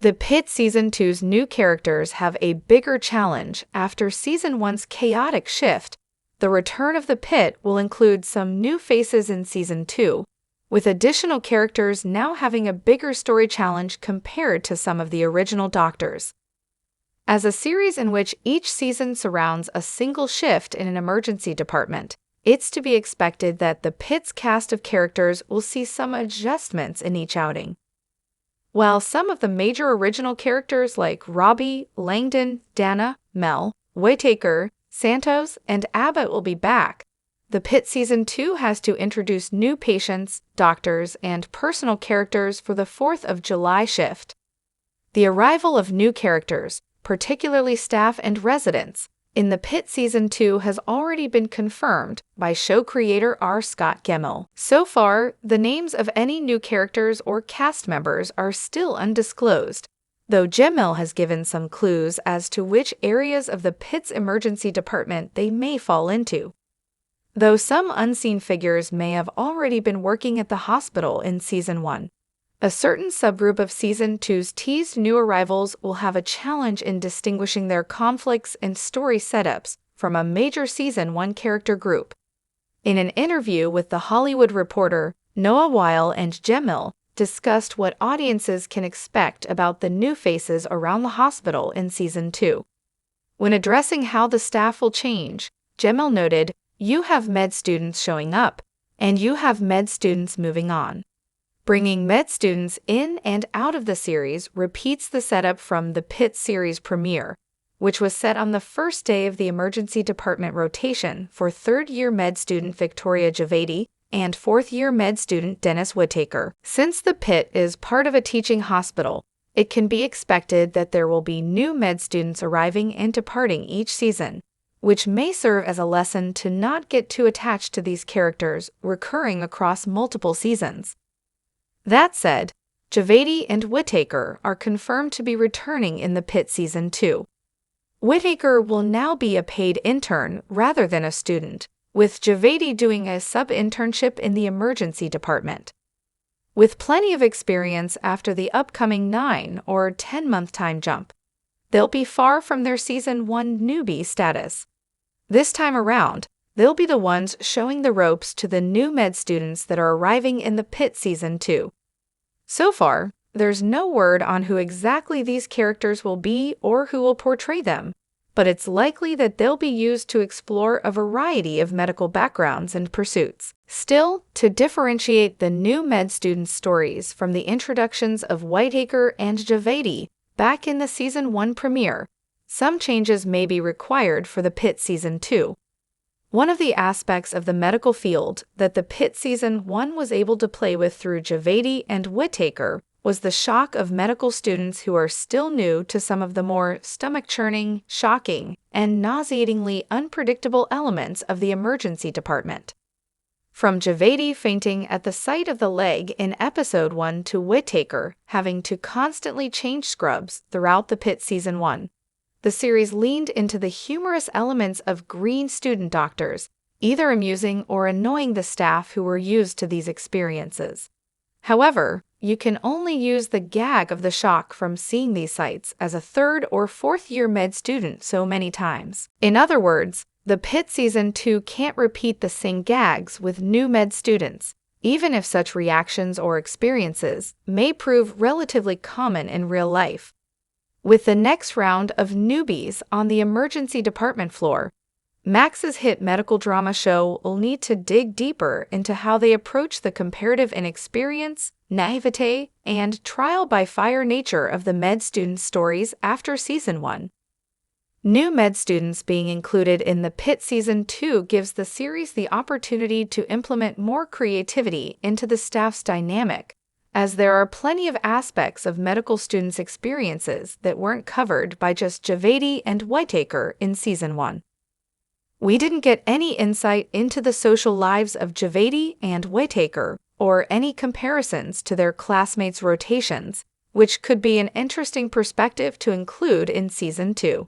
The Pitt Season 2's new characters have a bigger challenge after Season 1's chaotic shift. The return of the Pitt will include some new faces in Season 2, with additional characters now having a bigger story challenge compared to some of the original Doctors. As a series in which each season surrounds a single shift in an emergency department, it's to be expected that the Pitt's cast of characters will see some adjustments in each outing. While some of the major original characters like Robbie, Langdon, Dana, Mel, Whittaker, Santos, and Abbott will be back, the Pitt Season 2 has to introduce new patients, doctors, and personal characters for the 4th of July shift. The arrival of new characters, particularly staff and residents, in the Pitt Season 2 has already been confirmed by show creator R. Scott Gemmell. So far, the names of any new characters or cast members are still undisclosed, though Gemmell has given some clues as to which areas of the Pitt's emergency department they may fall into. Though some unseen figures may have already been working at the hospital in Season 1, a certain subgroup of Season 2's teased new arrivals will have a challenge in distinguishing their conflicts and story setups from a major Season 1 character group. In an interview with The Hollywood Reporter, Noah Weil and Gemmell discussed what audiences can expect about the new faces around the hospital in Season 2. When addressing how the staff will change, Gemmell noted, "You have med students showing up, and you have med students moving on." Bringing med students in and out of the series repeats the setup from the Pitt series premiere, which was set on the first day of the emergency department rotation for third-year med student Victoria Javadi and fourth-year med student Dennis Whittaker. Since the Pitt is part of a teaching hospital, it can be expected that there will be new med students arriving and departing each season, which may serve as a lesson to not get too attached to these characters recurring across multiple seasons. That said, Javadi and Whittaker are confirmed to be returning in the Pitt Season 2. Whittaker will now be a paid intern rather than a student, with Javadi doing a sub-internship in the emergency department. With plenty of experience after the upcoming 9 or 10-month time jump, they'll be far from their Season 1 newbie status. This time around, they'll be the ones showing the ropes to the new med students that are arriving in the Pitt Season 2. So far, there's no word on who exactly these characters will be or who will portray them, but it's likely that they'll be used to explore a variety of medical backgrounds and pursuits. Still, to differentiate the new med students' stories from the introductions of Whittaker and Javadi back in the Season 1 premiere, some changes may be required for the Pitt Season 2. One of the aspects of the medical field that the Pitt Season 1 was able to play with through Javadi and Whittaker was the shock of medical students who are still new to some of the more stomach-churning, shocking, and nauseatingly unpredictable elements of the emergency department. From Javadi fainting at the sight of the leg in Episode 1 to Whittaker having to constantly change scrubs throughout the Pitt Season 1, the series leaned into the humorous elements of green student doctors, either amusing or annoying the staff who were used to these experiences. However, you can only use the gag of the shock from seeing these sights as a third or fourth-year med student so many times. In other words, the Pitt Season 2 can't repeat the same gags with new med students, even if such reactions or experiences may prove relatively common in real life. With the next round of newbies on the emergency department floor, Max's hit medical drama show will need to dig deeper into how they approach the comparative inexperience, naivete, and trial-by-fire nature of the med students' stories after Season 1. New med students being included in the Pitt Season 2 gives the series the opportunity to implement more creativity into the staff's dynamic, as there are plenty of aspects of medical students' experiences that weren't covered by just Javadi and Whittaker in Season 1. We didn't get any insight into the social lives of Javadi and Whittaker or any comparisons to their classmates' rotations, which could be an interesting perspective to include in Season 2.